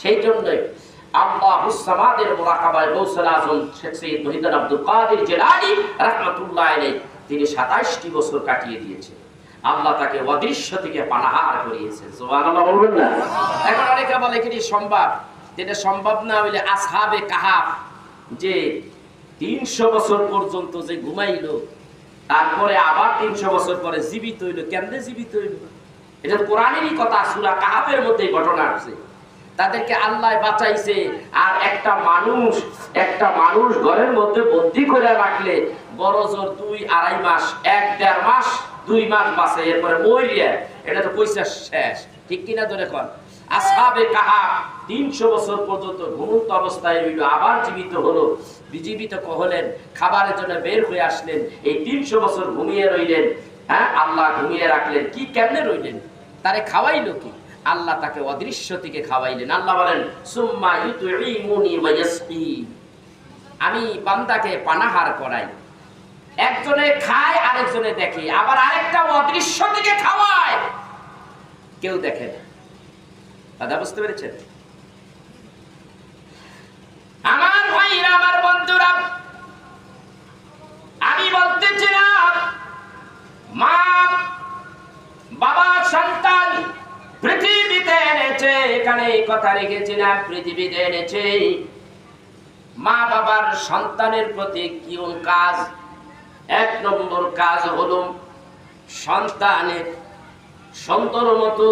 সেই জন্যই আল্লাহুস সামাদের মুরাকাবায় গৌসুল আজম শেখ সৈয়দ মুহিউদ্দিন আব্দুল কাদের জিলানী রাহমাতুল্লাহ আলাইহি তিনি 27টি বছর কাটিয়ে দিয়েছেন। আল্লাহ তাকে অদৃশ্য থেকে পানাহার করিয়েছে। সুবহানাল্লাহ বলবেন না? এখন অনেকে বলে কি সম্ভব, যেটা সম্ভব না হইলে আসহাবে কাহাফ যে 300 বছর পর্যন্ত যে ঘুমাইলো তারপরে আবার 300 বছর পরে জীবিত হইলো, কেমনে জীবিত হইলো? এটা কোরআনেরই কথা, সূরা কাহাফের মধ্যে ঘটনা আছে। তাদেরকে আল্লাহ বাঁচাইছে। আর একটা মানুষ ঘরের মধ্যে বন্দী করে রাখলে বড় জোর 2-2.5 মাস, 1-1.5 মাস, 2 মাস বাঁচে, এরপরে মরিয়া, এটা তো পয়সা শেষ। ঠিক কিনা ধরে কর? আসহাবে কাহাফ 300 বছর পর্যন্ত ঘুমন্ত অবস্থায় রইল, আবার জীবিত হলো। বিজীবিত হলেন, খাবারের জন্য বের হয়ে আসলেন, এই 300 বছর ঘুমিয়ে রইলেন। হ্যাঁ, আল্লাহ ঘুমিয়ে রাখলেন। কি কেমনে রইলেন? তারে খাওয়াইলো কি? আল্লাহ তাকে অদৃশ্য থেকে খাওয়াইলেন। আল্লাহ বলেন সুম্মা ইউতঈমুনি ওয়া ইয়াসকি, আমি বান্দাকে পানাহার করাই, একজনে খায় আরেকজনে দেখে, আবার আরেকটা অদৃশ্য থেকে খাওয়ায়, কেউ দেখে না। কথা বুঝতে পেরেছেন? আমার ভাইরা, আমার বন্ধুরা, আমি বলতেছিলাম মা বাবা সন্তান পৃথিবীতে এনেছে, এখানে এই কথা রেখেছিলাম, পৃথিবীতে এনেছে। মা বাবার সন্তানের প্রতি কি কাজ? 1 নম্বর কাজ হলো সন্তানের সুন্দর মতো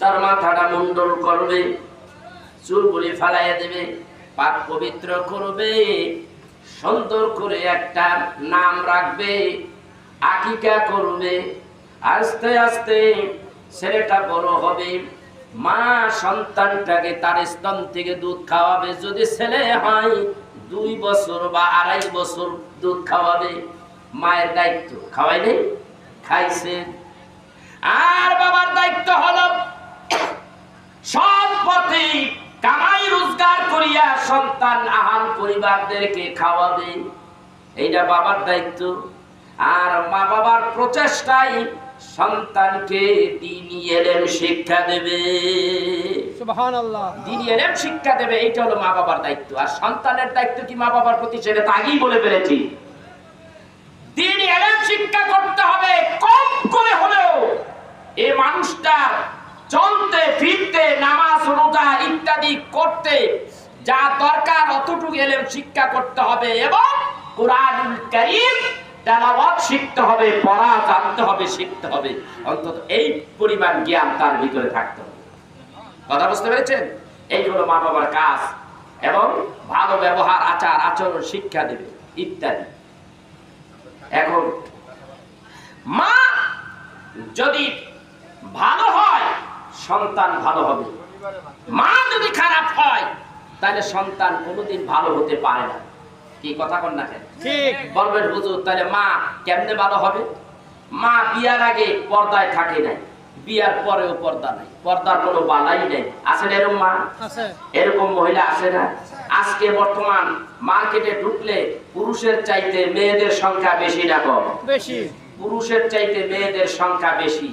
তার মাথাটা মুন্ডন করবে, চুলগুলি ফালাইয়া দেবে, পাক পবিত্র করবে, সুন্দর করে একটা নাম রাখবে, আকিকা করবে। আস্তে আস্তে ছেলেটা বড় হবে, মা সন্তানটাকে তার স্তন থেকে দুধ খাওয়াবে। যদি ছেলে হয় 2 বছর বা 2.5 বছর দুধ খাওয়াবে। মায়ের দায়িত্ব, খাওয়াই নেই, খাইছে। আর বাবার দায়িত্ব হলো সৎ পথে কামাই রোজগার করিয়া সন্তান আহাল পরিবারদেরকে খাওয়াবে, এইটা বাবার দায়িত্ব। আর মা বাবার প্রচেষ্টায় সন্তানকে দ্বীনি ইলম শিক্ষা দেবে। সুবহানাল্লাহ, দ্বীনি ইলম শিক্ষা দেবে, এইটা হলো মা বাবার দায়িত্ব। আর সন্তানের দায়িত্ব কি মা বাবার প্রতি? সেটা তো আগেই বলে ফেলেছি। দ্বীনি ইলম শিক্ষা করতে হবে, কম করে হলেও এই মানুষটা চলতে ফিরতে, নামাজ রোজা ইত্যাদি করতে যা দরকার অতটুকু ইলম শিক্ষা করতে হবে। এবং কুরআনুল কারীম তেলাওয়াত শিখতে হবে, পড়া জানতে হবে, শিখতে হবে। অন্তত এই পরিমাণ জ্ঞান তার ভিতরে থাকতে হবে। কথা বুঝতে পেরেছেন? এই হলো মা বাবার কাজ। এবং ভালো ব্যবহার, আচার আচরণ শিক্ষা দেবে ইত্যাদি। এখন মা যদি ভালো হয় সন্তান ভালো হবে, মা যদি খারাপ হয় তাহলে সন্তান কোনোদিন ভালো হতে পারে না। কি কথা কন না? ঠিক বলবেন হুজুর, তাহলে মা কেমনে ভালো হবে? মা বিয়ার আগে পর্দায় থাকে নাই, বিয়ার পরেও পর্দা নাই, পর্দার কোনো বালাই নেই। আছে না এরকম মা? আছে। এরকম মহিলা আছে না? আজকে বর্তমান মার্কেটে ঢুকলে পুরুষের চাইতে মেয়েদের সংখ্যা বেশি না কম? বেশি। পুরুষের চাইতে মেয়েদের সংখ্যা বেশি।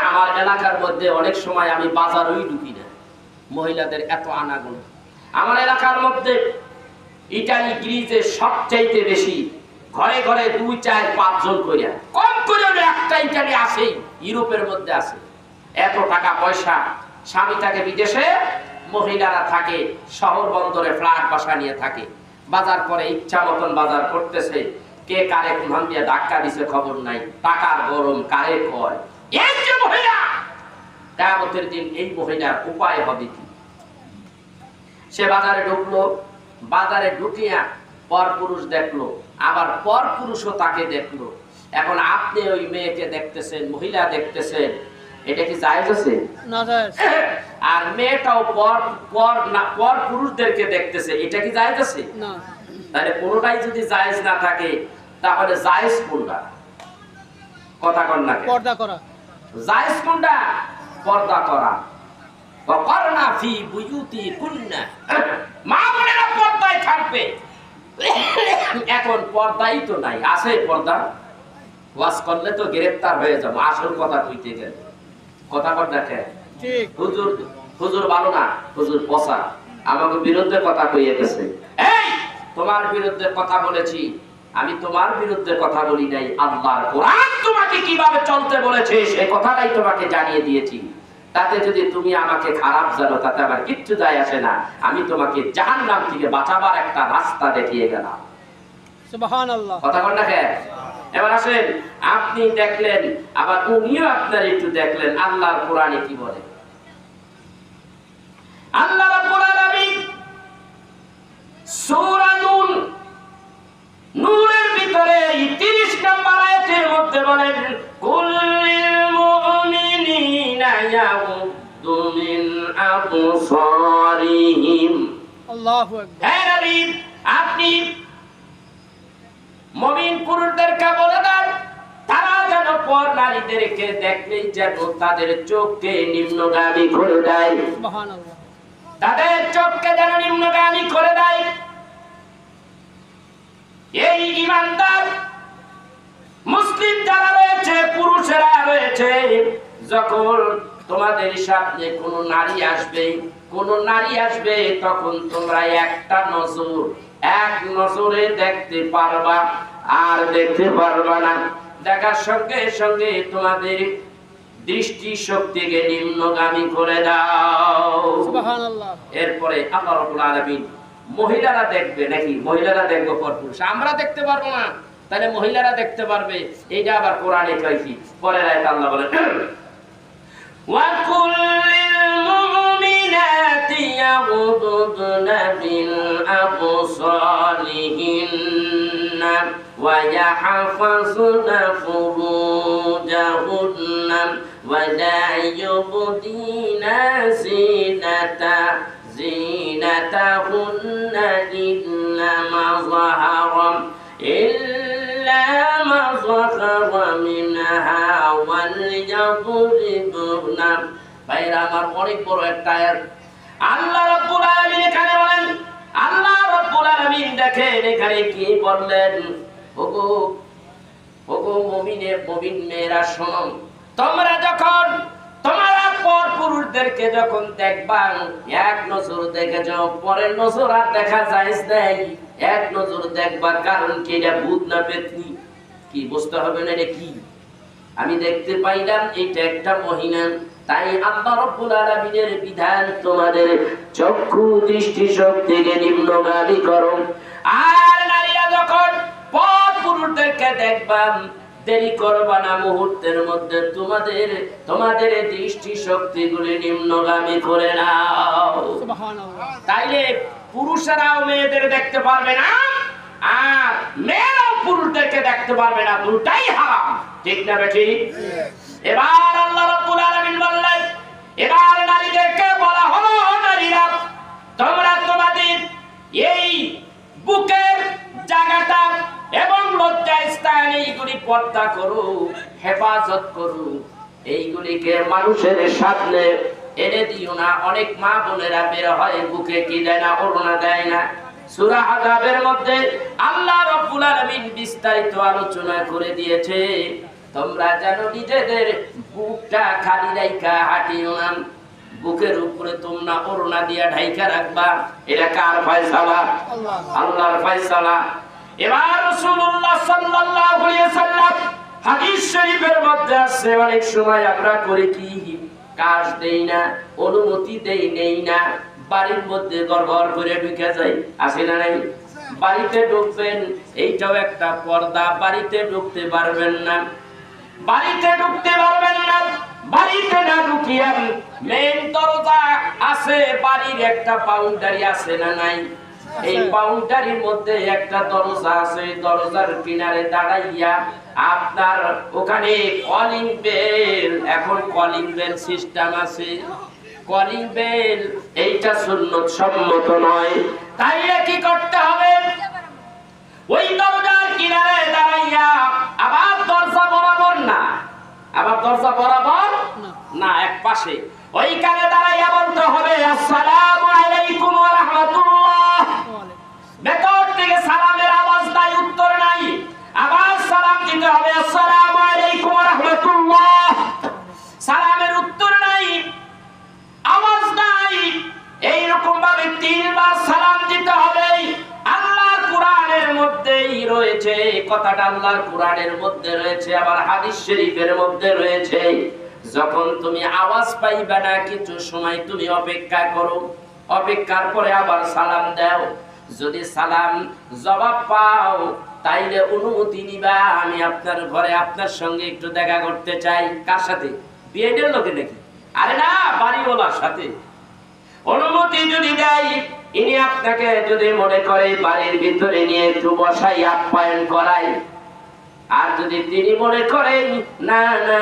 আমার এলাকার মধ্যে অনেক সময় আমি বাজারই ঢুকি না, মহিলাদের এত আনাগোনা। আমার এলাকার মধ্যে ইটালি গ্রিজে সবচাইতে বেশি, ঘরে ঘরে 2-4-5 জন করিয়া, কম করে একটা ইটালি আছে, ইউরোপের মধ্যে আছে। এত টাকা পয়সা, স্বামী থাকে বিদেশে, মহিলারা থাকে শহর বন্দরে ফ্ল্যাট বাসা নিয়ে থাকে। বাজার করে ইচ্ছা মতন বাজার করতেছে, কে কারে কোন দিয়ে ধাক্কা দিছে খবর নাই, টাকার গরম কারে কয়। এই যে মহিলা, কিয়ামতের দিন এই মহিলার উপায় হবে কি? সে বাজারে ঢুকলো, বাজারে ঢুকিয়া পর পুরুষ দেখলো, আবার পর পুরুষও তাকে দেখলো। এখন আপনি ওই মেয়েকে দেখতেছেন, মহিলা দেখতেছেন, এটা কি জায়েজ আছে? না জায়েজ। আর মেয়েটাও পর পুরুষদেরকে দেখতেছে, এটা কি জায়েজ আছে? না। তাহলে কোনটাই যদি জায়েজ না থাকে তাহলে জায়েজ কোনটা? কথা কন না? পর্দা করা। জায়েজ কোনটা? পর্দা করা। ওয়াকারনা ফি বুয়ুতিকুন্না, মা বোনেরা পর্দায় থাকবে। এখন পর্দাই তো নাই, আছে পর্দা? ওয়াজ করলে তো গ্রেফতার হয়ে যাবো আসল কথা কইতে গেলে। কথা কর দেখে ঠিক হুজুর হুজুর ভালো না, হুজুর পচা, আমাকে বিরুদ্ধে কথা কইয়ে গেছে। এই তোমার বিরুদ্ধে কথা বলেছি আমি, তোমার বিরুদ্ধে কথা বলি নাই। আল্লাহর কোরআন তোমাকে কিভাবে চলতে বলেছে সেই কথাটাই তোমাকে জানিয়ে দিয়েছি। তাতে যদি তুমি আমাকে খারাপ জানো তাতে আমার কিচ্ছু যায় আসে না। আমি তোমাকে জাহান্নাম থেকে বাঁচাবার একটা রাস্তা দেখিয়ে গেলাম। সুবহানাল্লাহ। কথা বল না কেন? এবার আসেন, আপনি দেখলেন, আবার উনিও আপনার একটু দেখলেন আল্লাহর কোরআনে কি বলে। আল্লাহ রাব্বুল আলামিন সূরা নূরের ভিতরে 30 নম্বর আয়াতের মধ্যে বলেন, কুল্লিল মুমিনিনা ইয়াগুদ্দু মিন আবসারিহিম। আল্লাহু আকবার। হে নবী, আপনি মুমিন পুরুষদেরকে বলে দেন তারা যেন পর নারীদেরকে দেখলেই যেন তাদের চোখকে নিম্নগামী করে দেয়। সুবহানাল্লাহ। তাদের চোখকে যেন নিম্নগামী করে দেয়। এই ঈমানদার মুসলিম যারা রয়েছে, পুরুষেরা রয়েছে, যখন তোমাদের সামনে কোন নারী আসবে তখন তোমরা একটা নজর, এক নজরে দেখতে পারবা, আর দেখতে পারবা না। দেখার সঙ্গে সঙ্গে তোমাদের দৃষ্টি শক্তিকে নিম্নগামী করে দাও। সুবহানাল্লাহ। এরপরে আল্লাহ রাব্বুল আলামিন মহিলারা দেখবে নাকি? মহিলারা দেখবে পর পুরুষ, আমরা দেখতে পারবো না, তাহলে মহিলারা দেখতে পারবে। এইটা আবার কোরআনে কয় কি? পরের আয়াতে আল্লাহ বলেন, ওয়া কুল্লিল মুমিনাতি ইয়াগুদুনা মিন আবসারিহিন্না ওয়া ইয়াহফাযুনা ফুরুজাহুন্না ওয়া লা ইউবদিনা জিনাতাহুন্না إلا ما ظهر منها وليضربن। ভাইরা আমার, অনেক বড় একটা আয়াত। আল্লাহ রাব্বুল আলামিন এখানে বলেন, আল্লাহ রাব্বুল আলামিন দেখেন এখানে কি বললেন, ওগো মুমিন মেয়েরা শোনো, তোমরা যখন তোমরা পর পুরুষদেরকে যখন দেখবা, এক নজর দেখে যাও, পরের নজর আর দেখা যায় নাই। এক নজর দেখবার কারণ কি? এটা ভূত না পেতনি? কি বুঝতে হবে না এটা কি? আমি দেখতে পাইলাম এটা একটা মহিলা, তাই আল্লাহ রাব্বুল আলামিনের বিধান তোমাদের চক্ষু দৃষ্টি শক্তিকে নিম্নগামী করো। আর নারীরা যখন পর পুরুষদেরকে দেখবা, দেরি করবা না, মুহূর্তের মধ্যে তোমাদের দৃষ্টি শক্তিগুলি নিম্নগামী করে নাও। সুবহানাল্লাহ। তাইলে পুরুষেরাও মেয়েদের দেখতে পারবে না, আর মেয়েরাও পুরুষদেরকে দেখতে পারবে না, দুটাই হারাম। ঠিক না বেঠি? এবার আল্লাহ রাব্বুল আলামিন বললেন, এবার নারীদেরকে বলা হলো, নারীরা তোমরা তোমাদের এই বুকের জায়গাটা এবং লজ্জা স্থান এইগুলি পর্দা করো, হেফাজত করো, এইগুলিকে মানুষের সামনে এনে দিও না। অনেক মা বোনেরা বের হয়, বুকে কি দেয় না, ওড়না দেয় না। সূরা আযাবের মধ্যে আল্লাহ রাব্বুল আলামিন বিস্তারিত আলোচনা করে দিয়েছে, তোমরা যেন নিজেদের বুকটা খালি রাইখা হাঁটিও না, বুকের উপরে তোমরা ওড়না দিয়া ঢাইকা রাখবা। এটা কার ফয়সালা? আল্লাহর ফয়সালা। এবার রাসূলুল্লাহ সাল্লাল্লাহু আলাইহি ওয়াসাল্লাম হাদিস শরীফের মধ্যে আছে, অনেক সময় আমরা করি কি, কাজ দেই না, অনুমতি দেই নেই না, বাড়ির মধ্যে গড়গড় করে ঢুকে যাই, আছে না নাই? বাড়িতে ঢুকবেন, এইটাও একটা পর্দা, বাড়িতে ঢুকতে পারবেন না, বাড়িতে ঢুকতে পারবেন না। বাড়িতে না ঢুকিয়া মেইন দরজা আছে, বাড়ির একটা বাউন্ডারি আছে না নাই? এই বাউন্ডারির মধ্যে একটা দরজা আছে, দরজার কিনারে দাঁড়াইয়া আপনার ওখানে কলিং বেল, এখন কলিং বেল সিস্টেম আছে, কলিং বেল এইটা সুন্নত সম্মত নয়। তাইলে কি করতে হবে? ওই দরজার কিনারে দাঁড়াইয়া, আবার দরজা বরাবর না, আবার দরজা বরাবর না, এক পাশে, ওইখানে দাঁড়াইয়া বলতে হবে, আসসালামু আলাইকুম ওয়া রাহমাতুল্লাহ। ভেতর থেকে সালামের আওয়াজ নাই, উত্তর নাই, আবার সালাম দিতে হবে, আসসালামু আলাইকুম ওয়া রাহমাতুল্লাহ। সালামের উত্তর নাই, আওয়াজ নাই, রয়েছে, এই কথাটা আল্লাহর কোরআনের মধ্যে রয়েছে, আবার হাদিস শরীফের মধ্যে রয়েছে। যখন তুমি আওয়াজ পাইবে না কিছু সময় তুমি অপেক্ষা করো, অপেক্ষার পরে আবার সালাম দাও। যদি সালাম জবাব পাও তাইলে অনুমতি নিবা, আমি আপনার ঘরে আপনার সঙ্গে একটু দেখা করতে চাই। কার সাথে? বিয়ের লোকে নাকি? আরে না, বাড়িওয়ালার সাথে। অনুমতি যদি দেয়, ইনি আপনাকে যদি মনে করে বাড়ির ভিতরে নিয়ে একটু বসাই আপ্যায়ন করাই, আর যদি তিনি মনে করেন না না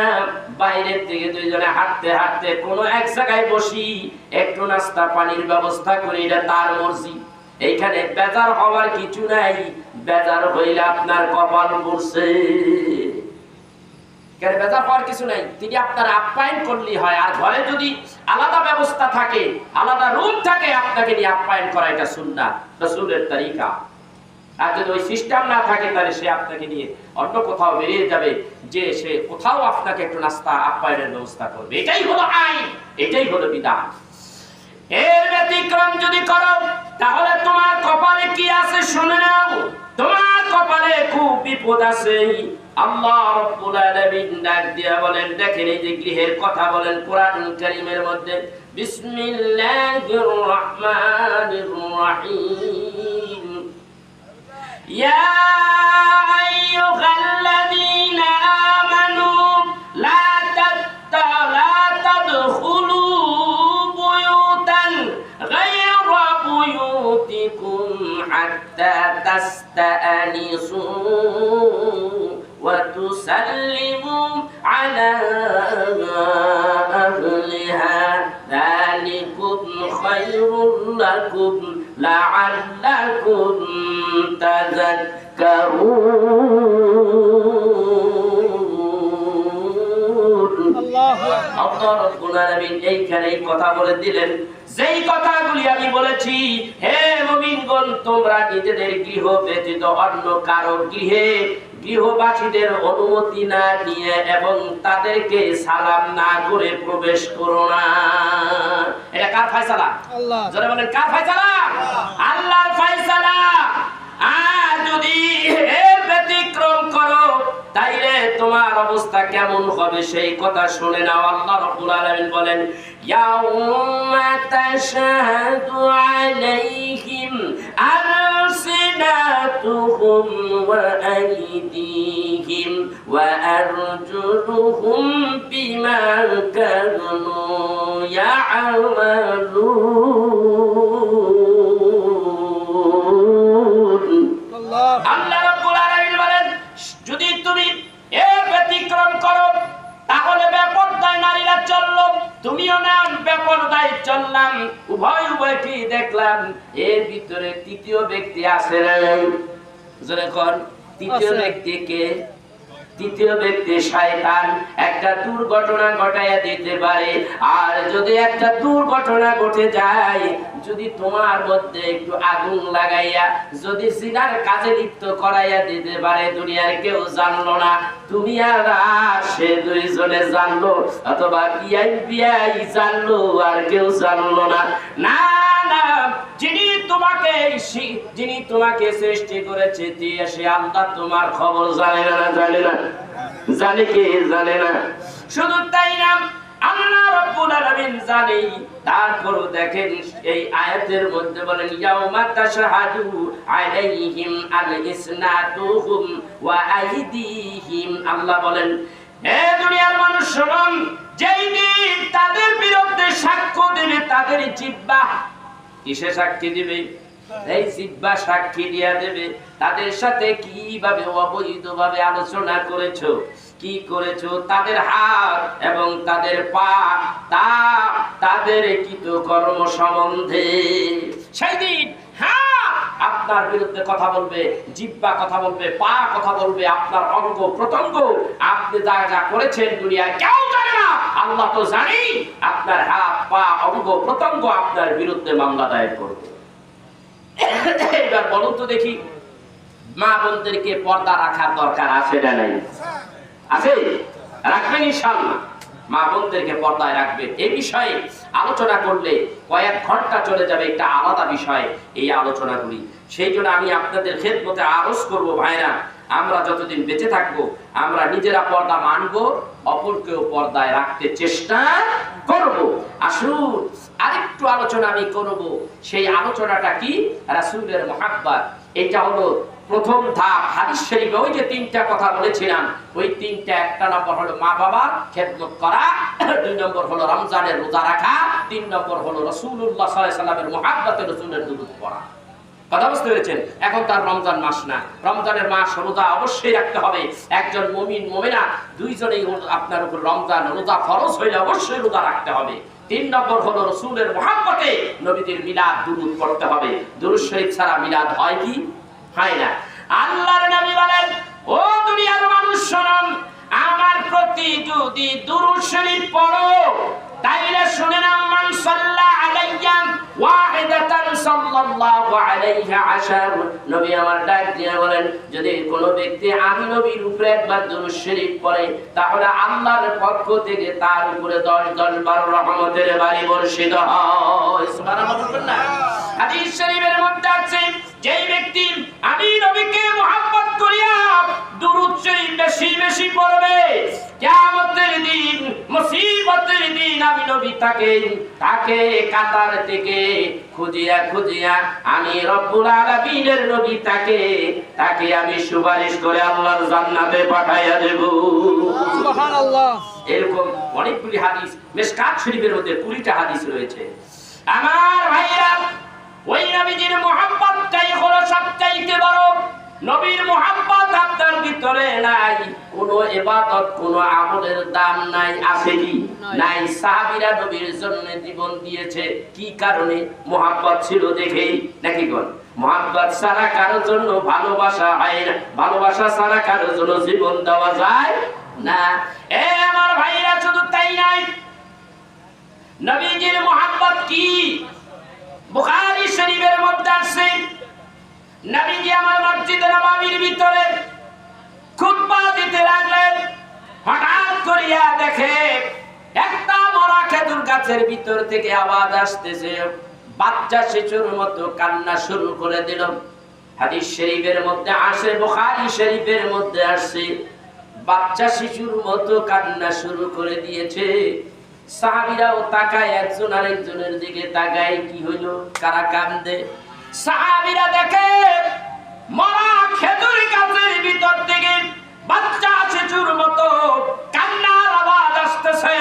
বাইরের থেকে দুইজনে হাঁটতে হাঁটতে কোনো এক জায়গায় বসি একটু নাস্তা পানির ব্যবস্থা করি, এটা তার মর্জি। এইখানে বেজার হওয়ার কিছু নাই। বেজার হইলে আপনার কপাল পড়ছে। বেজার হওয়ার কিছু নাই, তিনি আপনার আপ্যায়ন করলেই হয়। আর ঘরে যদি আলাদা ব্যবস্থা থাকে, আলাদা রুম থাকে, আপনাকে নিয়ে আপ্যায়ন করা এটা সুন্নাত, রাসূলের তরিকা। আর যদি ওই সিস্টেম না থাকে তাহলে সে আপনাকে নিয়ে অন্য কোথাও বেরিয়ে যাবে, যে সে কোথাও আপনাকে একটু নাস্তা আপ্যায়নের ব্যবস্থা করবে। এটাই হলো আইন, এটাই হলো বিধান। এর ব্যতিক্রম যদি করো তাহলে তোমার কপালে কি আছে শুনে নাও। তোমার কপালে খুব বিপদ আছে। আল্লাহ রাব্বুল আলামিন ডাক দিয়া বলেন, দেখেন এই যে গৃহের কথা বলেন কোরআনুল কারীমের মধ্যে, বিসমিল্লাহির রহমানির রহিম, ইয়া আইয়ুহাল্লাযীনা আমানু লা তাদখুলু বুয়ুতান গায়রা বুয়ুতিকুম হাত্তা তাস্তানিসু ওয়া তুসাল্লিমু আলা আহলিহা যালিকুম খায়রুল লাকুম লাআল্লাকুম তাযাক্কারুন। আল্লাহ রাব্বুল আলামিন এইখানে কথা বলে দিলেন, যেই কথাগুলি আমি বলেছি, হে মুমিনগণ, তোমরা নিজেদের গৃহ ব্যতীত অন্য কারো গৃহে গৃহবাসীদের অনুমতি না নিয়ে এবং তাদেরকে সালাম না করে প্রবেশ করো না। এটা কার ফয়সালা? আল্লাহ। যারা বলেন কার ফয়সালা? আল্লাহর ফয়সালা। আর যদি এর ব্যতিক্রম করো তাইলে তোমার অবস্থা কেমন হবে সেই কথা শুনে নাও। আল্লাহ রাব্বুল আলামিন বলেন, ইয়াউমা তাশহাদু আলাইহিম আলসিনাতুহুম ওয়া আইদিহিম ওয়া আরজুলুহুম বিমা কানু ইয়া'মালুন। আল্লাহ রাব্বুল আলামিন বলেন, যদি তুমি এর ব্যতিক্রম করো তাহলে বেপরদায় নারীরা চললো, তুমিও না বেপরদায় চললাম, উভয় উভয়কে দেখলাম। এর ভিতরে তৃতীয় ব্যক্তি আছে না? যখন তৃতীয় ব্যক্তিকে, তৃতীয় ব্যক্তি শয়তান একটা দুর্ঘটনা ঘটাইয়া দিতে পারে। আর যদি একটা দুর্ঘটনা ঘটে যায়, যদি তোমার মধ্যে একটু আগুন লাগাইয়া যদি জিনার কাজে লিপ্ত করাইয়া দিতে পারে, দুনিয়ার কেউ জানলো না, তুমি আর সে দুইজনে জানলো, অথবা বিআই জানলো আর কেউ জানলো না। না না, যিনি তোমাকে সৃষ্টি করেছে সে আল্লাহ তোমার খবর জানে না? জানে না? জানে কি? জানে না। শুধু তাই না, আল্লাহ রাব্বুল আলামিন জানে। তারপরও দেখেন এই আয়াতের মধ্যে বলেন, ইয়াউমা তাশহাদু আলাইহিম আলসিনাতুহুম ওয়া আইদিহিম। আল্লাহ বলেন, হে দুনিয়ার মানুষ শুনুন, যেই দিন তাদের বিরুদ্ধে সাক্ষ্য দেবে তাদের জিহ্বা। কিসে সাক্ষী দিবে? এই জিহ্বা সাক্ষী দিয়া দেবে তাদের সাথে কিভাবে অবৈধভাবে আলোচনা করেছো, কি করেছো, তাদের হাত এবং তাদের পা, তাদের কৃতকর্ম সম্বন্ধে। সেই দিন আপনার বিরুদ্ধে কথা বলবে, জিহ্বা কথা বলবে, পা কথা বলবে, আপনার অঙ্গ প্রত্যঙ্গ, আপনি যা যা করেছেন দুনিয়ায় কেউ জানে না, আল্লাহ তো জানি। আপনার হাত, পা, অঙ্গ প্রত্যঙ্গ আপনার বিরুদ্ধে মামলা দায়ের করবে। এবার বলুন তো দেখি, মা বোনদেরকে পর্দা রাখার দরকার আছে না নাই? আছে? রাখবেন ইনশাআল্লাহ। মা বোনদেরকে পর্দায় রাখবে। এই বিষয়ে আলোচনা করলে কয়েক ঘন্টা চলে যাবে, একটা আলাদা বিষয় এই আলোচনাগুলি। সেই জন্য আমি আপনাদের খেদমতে আরজ করব ভাইরা, আমরা যতদিন বেঁচে থাকবো আমরা নিজেরা পর্দা মানবো, অপরকেও পর্দায় রাখতে চেষ্টা করব। আসুন আরেকটু আলোচনা আমি করব। সেই আলোচনাটা কি? রাসূলের মুহাব্বত। এটা হলো প্রথম ধাপ। হাদিস শরীফে ওই যে তিনটা কথা বলেছিলাম, ওই তিনটা, একটা নম্বর হলো মা বাবার খেদমত করা, 2 নম্বর হলো রমজানের রোজা রাখা, 3 নম্বর হলো রাসূলুল্লাহ সাল্লাল্লাহু আলাইহি সাল্লামের মুহাব্বতে রাসূলের দুরূদ পড়া। কথা বুঝতে পেরেছেন? এখন তার রমজান মাস না, রমজানের মাস রোজা অবশ্যই রাখতে হবে। একজন মুমিন মুমিনা দুইজনেই আপনার উপর রমজান রোজা ফরজ হইলে অবশ্যই রোজা রাখতে হবে। 3 নম্বর হলো রাসূলের মুহাব্বতে নবীদের মিলাদ দুরূদ পড়তে হবে। দুরূদ শরীফ ছাড়া মিলাদ হয় কি? হয় না। আল্লাহর নবী বলেন, ও দুনিয়ার মানুষ শোনো, আমার প্রতি যদি দুরূদ শরীফ পড়ো তাইলে শুনে নাও, মান সাল্লা আলাইয়া ওয়াহিদাতান সাল্লাল্লাহু আলাইহি আশার। নবী আমার ডাক দিয়ে বলেন, যদি কোনো ব্যক্তি আমি নবীর উপরে একবার দুরূদ শরীফ পড়ে তাহলে আল্লাহর পক্ষ থেকে তার উপরে 10 বার রহমতের বাড়ি বর্ষিত হয়। সুবহানাল্লাহ বলবেন না? হাদিস শরীফের মধ্যে আছে, যেই ব্যক্তি আমি নবীকে মুহাব্বত করিয়া দুরূদ শরীফ বেশি বেশি পড়বে, কিয়ামতের দিন মুসিবতের দিন আমি নবী তাকে কাতার থেকে খুঁজিয়া খুঁজিয়া আমি রব্বুল আলামিনের নবী তাকে আমি সুপারিশ করে আল্লাহর জান্নাতে পাঠাইয়া দেব। সুবহানাল্লাহ। এরকম অনেকগুলি হাদিস মিশকাত শরীফের মধ্যে 20টা হাদিস রয়েছে। আমার ভাইরা, ওই নবীজির মুহাব্বতটাই হলো সবচাইতে বড়। নবীর মুহাব্বত আপনার ভিতরে নাই, কোনো ইবাদত কোনো আমলের দাম নাই। আছে কি? নাই। সাহাবীরা নবীর জন্য জীবন দিয়েছে কি কারণে? মুহাব্বত ছিল দেখেই, নাকি কোন? মুহাব্বত ছাড়া কারো জন্য ভালোবাসা হয় না, ভালোবাসা ছাড়া কারো জন্য জীবন দেওয়া যায় না। এ আমার ভাইরা, শুধু তাই নাই, নবীজির মুহাব্বত কি? বুখারী শরীফের মধ্যে আছে, নবীজি আমার মসজিদে নববীর ভিতরে খুতবা দিতে লাগলেন। হঠাৎ করিয়া দেখে একটা মরা খেজুর গাছের ভিতর থেকে আওয়াজ আসতেছে, বাচ্চা শিশুর মতো কান্না শুরু করে দিল। হাদিস শরীফের মধ্যে আসে, বুখারী শরীফের মধ্যে আসে, বাচ্চা শিশুর মতো কান্না শুরু করে দিয়েছে। সাহাবীরাও তাকায়, একজন আরেকজনের দিকে তাকায়, কি হইলো, কারা কান্দে? সাহাবীরা দেখে মরা খেজুর গাছের ভিতর থেকে বাচ্চা শিশুর মতো কান্নার আওয়াজ আসতেছে।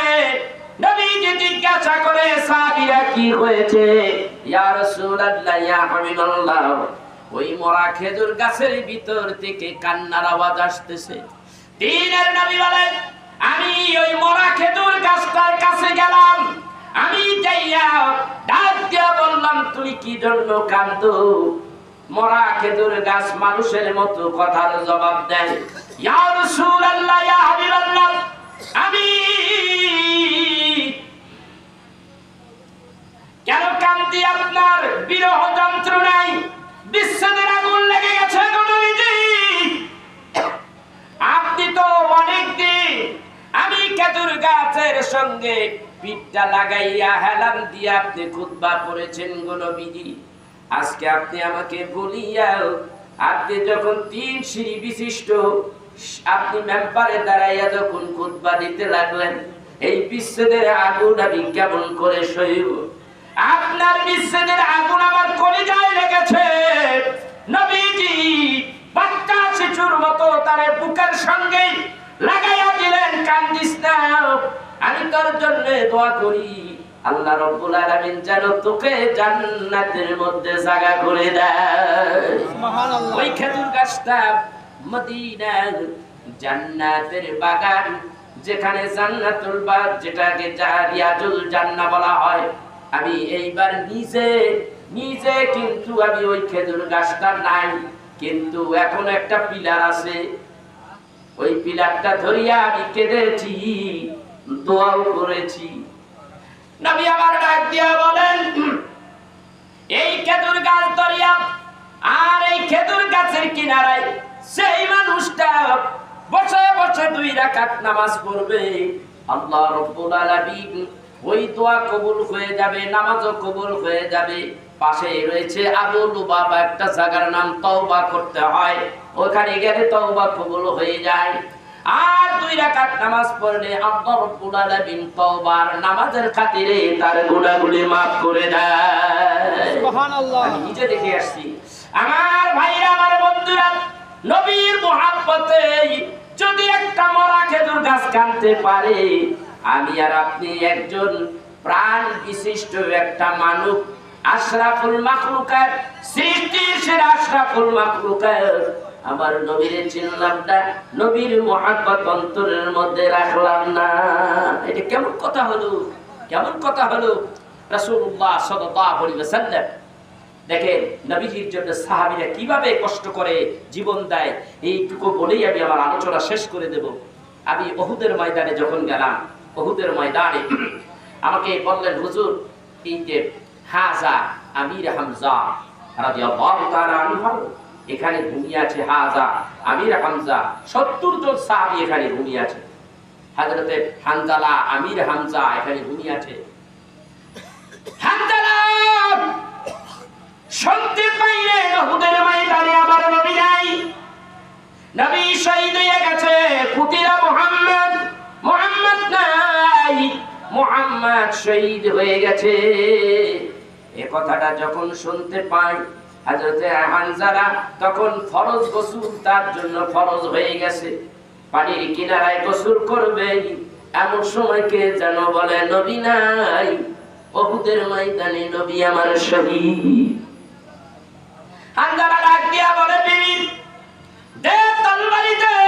নবীজি জিজ্ঞাসা করে, সাহাবীরা কি হয়েছে? ইয়া রাসূলুল্লাহ, ইয়া হাবিবাল্লাহ, ওই মরা খেজুর গাছের ভিতর থেকে কান্নার আওয়াজ আসতেছে। দিনের নবী বলেন, আমি ওই মরা খেজুর গাছটার কাছে গেলাম, আমি যাইয়া ডাক দিয়া বললাম, তুই কি জন্য কাঁদো? মরা খেজুর গাছ মানুষের মতো কথার জবাব দেয়, ইয়া রাসূলুল্লাহ, ইয়া হাবিবাল্লাহ, আমি কেন কাঁদি? আপনার বিরহ যন্ত্রণায় বিচ্ছেদের আগুন লেগে গেছে গো নবীজি। আপনি তো অনেকদিন আমি খেজুর গাছের সঙ্গে পিঠটা লাগাইয়া হেলান দিয়ে আপনি খুতবা পড়েছেন গো নবীজি। আজকে আপনি আমাকে বলিয়া, আপনি যখন 3 সিঁড়ি বিশিষ্ট আপনি মেম্বারে দাঁড়াইয়া যখন খুতবা দিতে লাগলেন, এই বিচ্ছেদের আগুন আমি কেমন করে সইব? আপনার বিচ্ছেদের আগুন আমার কলিজায় লেগেছে। নবীজি বাচ্চা শিশুর মতো তার বুকের সঙ্গে লাগাইয়া দিলেন, কান্দিস না, আমি তোর জন্য দোয়া করি, আল্লাহ রাব্বুল আলামিন যেন তোকে জান্নাতের মধ্যে জায়গা করে দেয়। সুবহানাল্লাহ। ওই খেজুর গাছটা মদিনার জান্নাতের বাগান, যেখানে জান্নাতুল বাগ, যেটাকে রিয়াজুল জান্নাহ বলা হয়। আমি এইবার নিজে কিন্তু আমি ওই খেজুর গাছটা নাই, কিন্তু এখন একটা পিলার আছে, ওই পিলারটা ধরিয়া আমি কেঁদেছি, দোয়াও করেছি। নবী আমার ডাক দিয়া বলেন, এই খেজুর গাছ ধরিয়া আর এই খেজুর গাছের কিনারায় সেই মানুষটা বসে বসে 2 রাকাত নামাজ পড়বে, আল্লাহ রাব্বুল আলামিন ওই দোয়া কবুল হয়ে যাবে, নামাজও কবুল হয়ে যাবে। পাশে রয়েছে আবু লুবাবা, একটা জায়গার নাম, তওবা করতে হয়, ওখানে গেলে তওবা কবুল হয়ে যায়। আর 2 রাকাত নামাজ পড়লে আল্লাহ রাব্বুল আলামিন তওবার নামাজের খাতিরে তার গুনাহগুলি maaf করে দেয়। সুবহানাল্লাহ। আমি নিজে দেখে আসছি। আমার ভাইরা, আমার বন্ধুরা, নবীর মুহাব্বতে যদি একটা মরা খেজুর গাছ কাটতে পারে, আমি আর আপনি একজন প্রাণ বিশিষ্ট একটা মানব, আশরাফুল মাখলুকাত, সৃষ্টির সেরা আশরাফুল মাখলুকাত, আমার নবীর চিনলাম না, নবীর মুহাব্বত অন্তরের মধ্যে রাখলাম না। এটা কেমন কথা হলো, কেমন কথা হলো? রাসূলুল্লাহ সাল্লাল্লাহু আলাইহি ওয়াসাল্লাম দেখেন নবীজির জন্য সাহাবীরা কিভাবে কষ্ট করে জীবন দেয়। এইটুকু বলেই আমি আমার আলোচনা শেষ করে দেব। আমি উহুদের ময়দানে যখন গেলাম, উহুদের ময়দানে আমাকে বললেন, হুজুর, এই যে হাজা আমির হামজা রাদিয়াল্লাহু তাআলা আনহু, এখানে ঘুমিয়ে আছে হাজা আমির হামজা, 70 জন সাহাবী এখানে ঘুমিয়ে আছে। হযরতে হানজালা আমির হামজা এখানে ঘুমিয়ে আছে। হানজালা শুনতে পাইলেন উহুদের ময়দানে আমার নবী নাই, নবী শহীদ হয়ে গেছে, পুতিরা মুহাম্মদ, মুহাম্মদ নাই, মুহাম্মদ শহীদ হয়ে গেছে। এই কথাটা যখন শুনতে পাই হযরতে হানজালা, তখন ফরজ গোসল তার জন্য ফরজ হয়ে গেছে, পানির কিনারায় গোসল করবে। এমন সময় কে যেন বলে, নবী নাই, উহুদের ময়দানে নবী আমার শহীদ। হানজালা ডাক দিয়া বলে, বিবি দে তরবারি দে।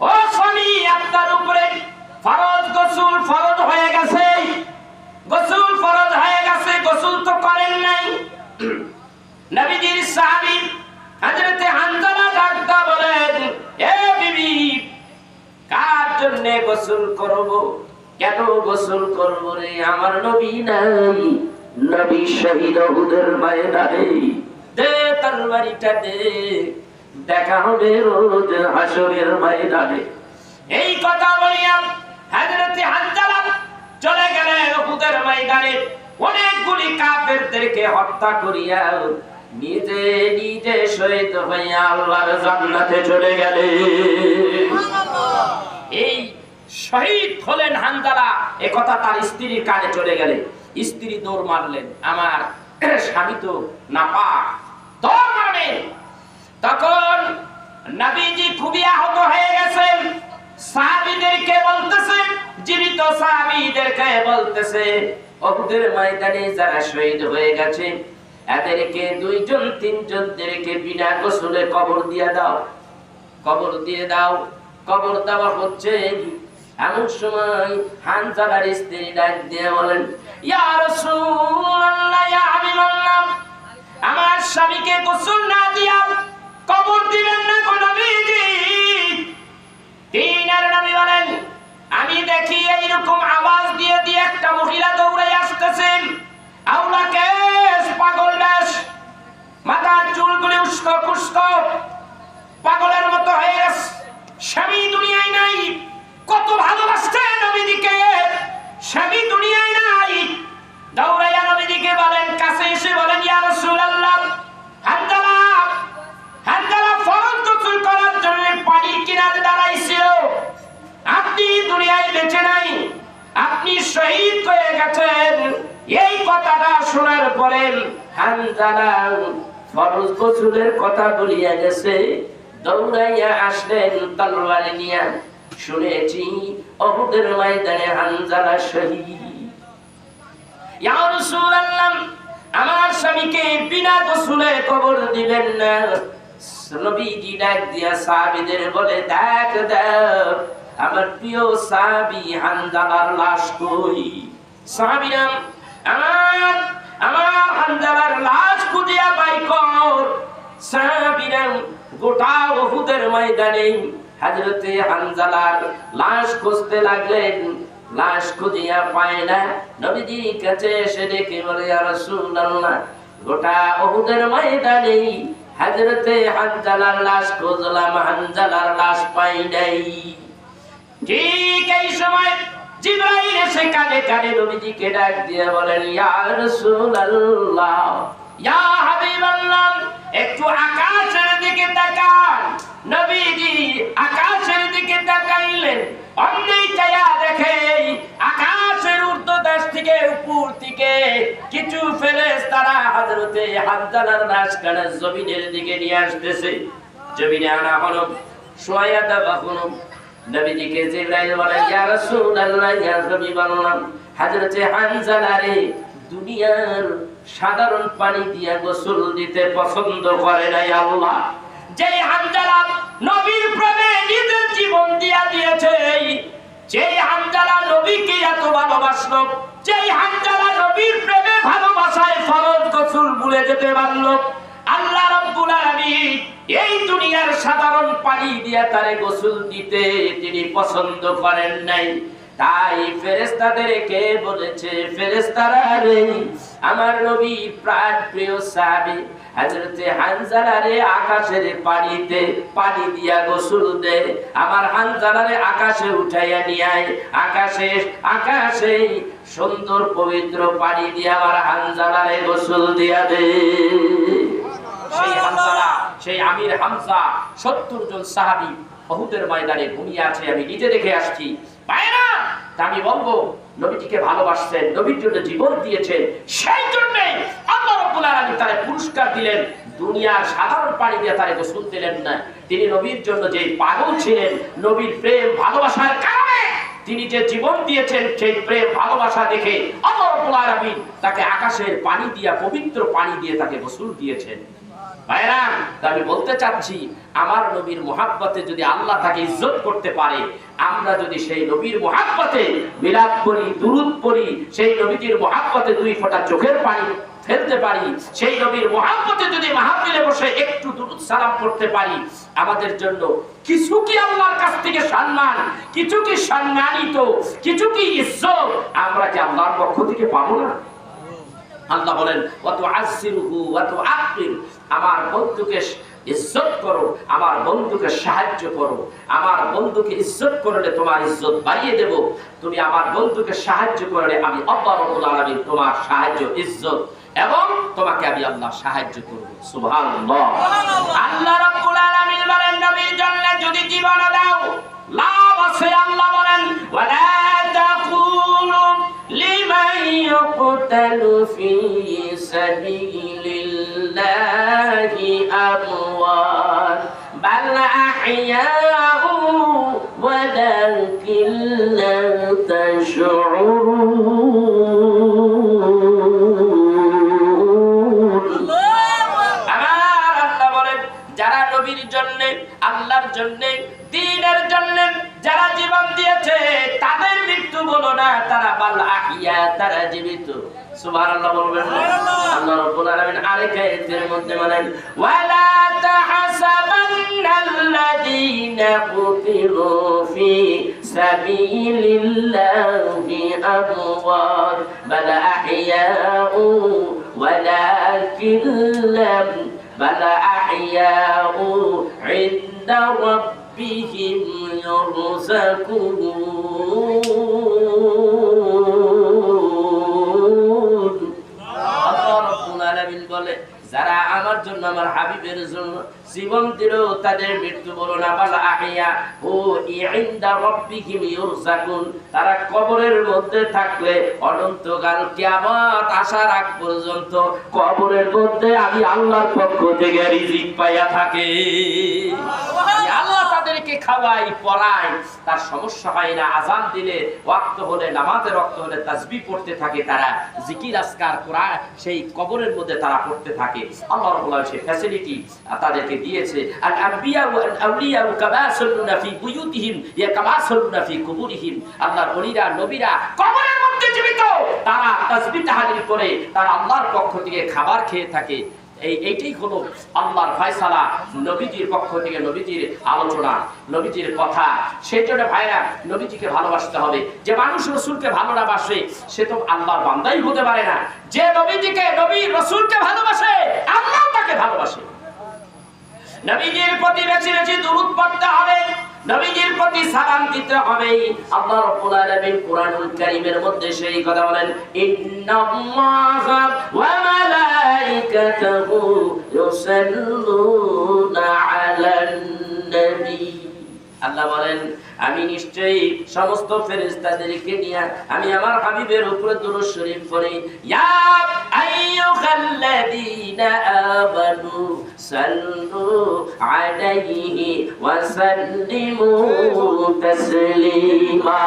ও স্বামী, আপনার উপরে ফরজ গোসল ফরজ হয়ে গেছে, গোসল ফরজ হয়ে গেছে, গোসল তো করেন নাই। নবীজির সাহাবী হযরতে হানজালা ডাকতা বলেন, এ বিবি, কার জন্য গোসল করব, কেন গোসল করব রে? আমার নবী নাই, নবী শহীদ উহুদের ময়দানে। দে তরবারিটা দে, দেখা হবে রোজ হাসরের ময়দানে। এই কথা বলিয়া হযরতে হানজালা চলে গেলেন উহুদের ময়দানে। অনেকগুলি কাফেরদেরকে হত্যা করিয়া নিজে নিজে শহীদ হইয়া আল্লাহর জান্নাতে চলে গেলেন। এই শহীদ হলেন হানজালা, এ কথা তার স্ত্রীর কানে চলে গেলে স্ত্রী দৌড় মারলেন, আমার স্বামী তো নাপাক, দৌড় মারলেন। তখন নবীজি খুবই আহত হয়ে গেছেন। সাহাবীদেরকে বলতেছে, জীবিত সাহাবীদেরকে বলতেছে, উহুদের ময়দানে যারা শহীদ হয়ে গেছে এদেরকে 2 জন 3 জনদেরকে বিনা গোসলে কবর দিয়ে দাও, কবর দিয়ে দাও। কবর দেওয়া হচ্ছে, এমন সময় হানজালার স্ত্রী ডাক দিয়ে বলেন, ইয়া রাসূলুল্লাহ, ইয়া হাবিবাল্লাহ, আমার স্বামীকে গোসল না দিয়া কবর দিবেন না গো নবীজি। তিনার নবী বলেন, আমি দেখি এইরকম আওয়াজ দিয়ে দিয়ে একটা মহিলা দৌড়ে আসতেছেন, আউলা কেস, পাগল বেশ, মাথার চুলগুলি উস্কো খুস্কো, পাগলের মতো হয়ে গেছে, স্বামী দুনিয়ায় নাই। কত ভালোবাসতেন নবীজিকে, স্বামী দুনিয়ায় নাই। দৌড়াইয়া নবীজিকে বলেন, কাছে এসে বলেন, ইয়া রাসূলুল্লাহ, হানজালা, হানজালা ফরজ গোসল করার জন্য পানির কিনারে দাঁড়াইছিল, আপনি দুনিয়ায় বেঁচে নাই, আপনি শহীদ হয়ে গেছেন। এই কথাটা শোনার পরে হানজালা ফরজ গোসলের কথা বলিয়া গেছে, দৌড়াইয়া আসলেন তলোয়ার নিয়া। শুনেছি উহুদের ময়দানে হানজালা শহীদ। ইয়া রাসূলুল্লাহ, আমার স্বামীকে বিনা গোসলে কবর দিবেন না। নবীজি ডাক দিয়া সাহাবীদের বলে, দেখ দেখ, আমার প্রিয় সাহাবী হানজালার লাশ কই? সাহাবীরা, আমার হানজালার লাশ খুঁজিয়া বাই কর। সাহাবীরা গোটা উহুদের ময়দানে হযরতে হানজালার লাশ খুঁজতে লাগলেন, লাশ খুঁজিয়া পায় না। নবীজির কাছে এসে ডেকে বলে, ইয়া রাসূলুল্লাহ, গোটা উহুদের ময়দানে হযরতে হানজালার লাশ খুঁজলাম, হানজালার লাশ পাই নাই। ঠিক এই সময় জিবরাইল এসে কানে কানে নবীজিকে ডাক দিয়ে বলেন, ইয়া রাসূলুল্লাহ, ইয়া হাবিবাল্লাহ, একটু আকাশের দিকে তাকান। নবীজি আকাশের দিকে তাকাইলেন, অমনি চায়া দেখে আকাশের ঊর্ধ্বদেশ থেকে উপর থেকে কিছু ফেরেশতারা হযরতে হানজালার লাশখানা জমিনের দিকে নিয়ে আসতেছে। জমিনে আনা হলো, শোয়া দেওয়া হলো। নবীজিকে জিবরাইল বলে, ইয়া রাসূলুল্লাহ, ইয়া হাবিবাল্লাহ, হযরতে হানজালা রে দুনিয়ার সাধারণ পানি দিয়া গোসল দিতে পছন্দ করে নাই আল্লাহ। যেই হানজালা নবীর প্রেমে নিজের জীবন দিয়া দিয়েছে, যেই হানজালা নবীকে এত ভালোবাসলো, যেই হানজালা নবীর প্রেমে ভালোবাসায় ফরজ গোসল ভুলে যেতে পারলো, আল্লাহ রাব্বুল আলামিন এই দুনিয়ার সাধারণ পানি দিয়া তারে গোসল দিতে তিনি পছন্দ করেন নাই। তাই ফেরেশতাদেরকে বলেছে, ফেরেশতারা রে, আমার নবীর প্রাণ প্রিয় সাহাবী হযরতে হানজালা রে আকাশের পানিতে পানি দিয়া গোসল দে। আমার হানজালা রে আকাশে উঠাইয়া নিয়ে আয়, আকাশে আকাশে সুন্দর পবিত্র পানি দিয়া আমার হানজালা রে গোসল দিয়া দে। সেই হানজালা, সেই আমির হামজা 70 জন সাহাবী উহুদের ময়দানে ঘুমিয়ে আছে, আমি নিজে দেখে আসছি। ভাইরা, আমি বলবো নবীজিকে ভালোবাসতেন, নবীর জন্য জীবন দিয়েছেন, সেই জন্য আল্লাহ রাব্বুল আলামিন তারে পুরস্কার দিলেন। দুনিয়ার সাধারণ পানি দিয়ে তারে গোসল দিলেন না। তিনি নবীর জন্য যে পাগল ছিলেন, নবীর প্রেম ভালোবাসার কারণে তিনি যে জীবন দিয়েছেন, সেই প্রেম ভালোবাসা দেখে আল্লাহ রাব্বুল আলামিন তাকে আকাশের পানি দিয়া, পবিত্র পানি দিয়ে তাকে গোসল দিয়েছেন। ভাইরা, আমি বলতে চাচ্ছি, আমার নবীর মুহাব্বতে যদি আল্লাহ তাকে ইজ্জত করতে পারে, আমরা যদি সেই নবীর মুহাব্বতে মিলাদ পড়ি, দুরূদ পড়ি, সেই নবীর মুহাব্বতে 2 ফোঁটা চোখের পানি ফেলতে পারি, সেই নবীর মুহাব্বতে যদি মাহফিলে বসে একটু দুরূদ সালাম করতে পারি, আমাদের জন্য কিছু কি আল্লাহর কাছ থেকে সম্মান, কিছু কি সম্মানিত, কিছু কি ইজ্জত আমরা কি আল্লাহর পক্ষ থেকে পাবো না? আল্লাহ বলেন, ওয়া তুআসসিরুহু ওয়া তুআক্কির, আমার বন্ধুকে ইজ্জত করো, আমার বন্ধুকে সাহায্য করো। আমার বন্ধুকে ইজ্জত করলে তোমার ইজ্জত বাড়িয়ে দেব, তুমি আমার বন্ধুকে সাহায্য করলে আমি আল্লাহ রাব্বুল আলামিন তোমার সাহায্য, ইজ্জত এবং তোমাকে আমি আল্লাহ সাহায্য করব। সুবহানাল্লাহ। আল্লাহ রাব্বুল আলামিন বলেন, নবীর জন্য যদি জীবন দাও লাভ আছে। আল্লাহ বলেন, ওয়ালা তাকুলু লিমান ইউকতালু ফি সাবিলিল্লাহি আমওয়াত বাল আহইয়াউ ওয়ালাকিন লা তাশউরুন। আমার আল্লাহ বলেন, যারা নবীর জন্য, আল্লাহর জন্য, দ্বীনের জন্য যারা জীবন দিয়েছে, তাদের মৃত্যু বলো না, তারা বাল আহিয়া, তারা জীবিত। সুবহানাল্লাহ বলবেন। আল্লাহ রাব্বুল আলামিন আরেক আয়াতের মধ্যে বলেন, ওয়ালা তাহাসাবান্নাল্লাযীনা কুতিলু ফি সাবিলিল্লাহি আমওয়াত বাল আহইয়াউ ওয়ালাকিন লাম বাল আহইয়াউ ইনদা রাব্বিহিম ইরযাকুন। আল্লাহ রাব্বুল আলামিন বলে, যারা আমার জন্য, আমার হাবিবের জন্য জীবন দিল, তাদের মৃত্যু বলো না, বাল আহিয়া ও ইনদা রাব্বিহিম ইরযাকুন, তারা কবরের মধ্যে থাকলে অনন্তকাল কিয়ামত আসার আগ পর্যন্ত কবরের মধ্যে আমি আল্লাহর পক্ষ থেকে রিজিক পাইয়া থাকে। আল্লাহ তাদেরকে খাওয়াই, পড়াই, তার সমস্যা হয় না। আযান দিলে, ওয়াক্ত হলে, নামাজের ওয়াক্ত হলে তাসবিহ পড়তে থাকে, তারা জিকির আজকার কোরআন সেই কবরের মধ্যে তারা পড়তে থাকে। আল্লাহ রাব্বুল আলামিন সেই ফ্যাসিলিটি তাদেরকে দিয়েছে। আল আম্বিয়া ওয়াল আউলিয়া কামা সাল্লুনা ফি বুয়ুতিহিম ইয়া কামা সাল্লুনা ফি কুবুরিহিম। আল্লাহর ওলিরা, নবীরা কবরের মধ্যে জীবিত, তারা তাসবিহ তাহলিল করে, তারা আল্লাহর পক্ষ থেকে খাবার খেয়ে থাকে। এইটাই হলো আল্লাহর ফয়সালা, নবীজির পক্ষ থেকে নবীজির আলোচনা, নবীজির কথা। সেই জন্য ভাইরা, নবীজিকে ভালোবাসতে হবে। যে মানুষ রসুলকে ভালো না বাসে, সে তো আল্লাহর বান্দাই হতে পারে না। যে নবীজিকে, নবী রসুলকে ভালোবাসে, আল্লাহ তাকে ভালোবাসে। নবীজির প্রতি বেশি বেশি দুরূদ পড়তে হবে। নবীজির প্রতি সালাম দিতে হবে। আল্লাহ রাব্বুল আলামিন কোরআনুল কারীমের মধ্যে সেই কথা বলেন, ইন্নাল্লাহা ওয়া মালাইকাতাহু ইউসাল্লুনা আলান নবী। আল্লাহ বলেন, আমি নিশ্চয়ই সমস্ত ফেরেশতাদেরকে নিয়ে আমি আমার হাবিবের উপরে দুরূদ শরীফ পড়ি। ইয়া আইয়ুহাল্লাযীনা আমানু সাল্লু আলাইহি ওয়া সাল্লিমু তাসলিমা।